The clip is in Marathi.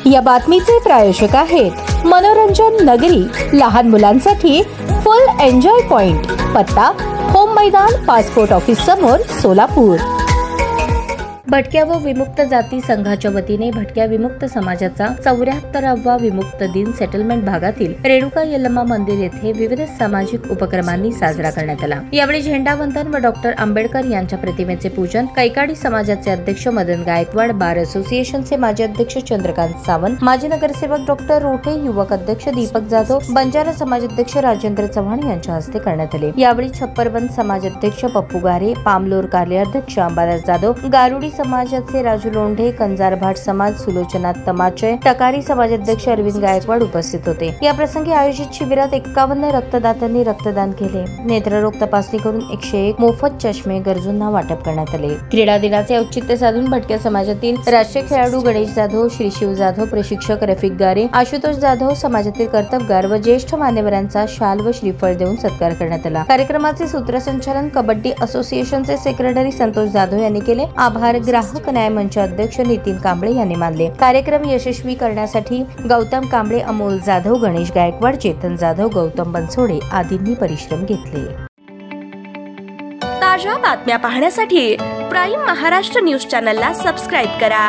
या बातमीचे प्रायोजक आहेत मनोरंजन नगरी, लहान मुलांसाठी फुल एन्जॉय पॉइंट, पत्ता होम मैदान, पासपोर्ट ऑफिस समोर, सोलापूर। भटक्या व विमुक्त जाती संघाच्या वतीने भटक्या विमुक्त समाजाचा 74वा विमुक्त दिन सेटलमेंट भागातील रेणुका यल्लम्मा मंदिर येथे विविध सामाजिक उपक्रमांनी साजरा करण्यात आला। यावेळी झेंडावंदन व डॉक्टर आंबेडकर यांच्या प्रतिमेचे पूजन, कैकाडी समाजाचे अध्यक्ष मदन गायकवाड, बार असोसिएशनचे माजी अध्यक्ष चंद्रकांत सावंत, माजी नगरसेवक डॉक्टर रोठे, युवक अध्यक्ष दीपक जाधव, बंजारा समाजाध्यक्ष राजेंद्र चव्हाण यांच्या हस्ते करण्यात आले। यावेळी छप्परबंद समाजाध्यक्ष पप्पू गारे, पामलोर कार्याध्यक्ष अंबादास जाधव, गारुडी समाजाचे राजू लोंढे, कंजारभाट समाज सुलोचना तमाचे, टकारी समाजाध्यक्ष अरविंद गायकवाड उपस्थित होते। या प्रसंगी आयोजित शिबिरात 51 रक्तदात्यांनी रक्तदान केले। नेत्ररोग तपासणी करून 101 मोफत चष्मे गरजूंना वाटप करण्यात आले। क्रीडा दिनाचे औचित्य साधून भटक्या समाजातील राष्ट्रीय खेळाडू गणेश जाधव, श्री शिव जाधव, प्रशिक्षक रफिक गारे, आशुतोष जाधव, समाजातील कर्तबगार व ज्येष्ठ मान्यवरांचा शाल व श्रीफळ देऊन सत्कार करण्यात आला। कार्यक्रमाचे सूत्रसंचालन कबड्डी असोसिएशनचे सेक्रेटरी संतोष जाधव यांनी केले। आभार ग्राहक न्याय मंच अध्यक्ष नितीन कांबळे यांनी मानले। कार्यक्रम यशस्वी करण्यासाठी गौतम कांबळे, अमोल जाधव, गणेश गायकवाड, चेतन जाधव, गौतम बनसोडे आदींनी परिश्रम घेतले। ताज्या बातम्या पाहण्यासाठी प्राईम महाराष्ट्र न्यूज चॅनलला सबस्क्राईब करा।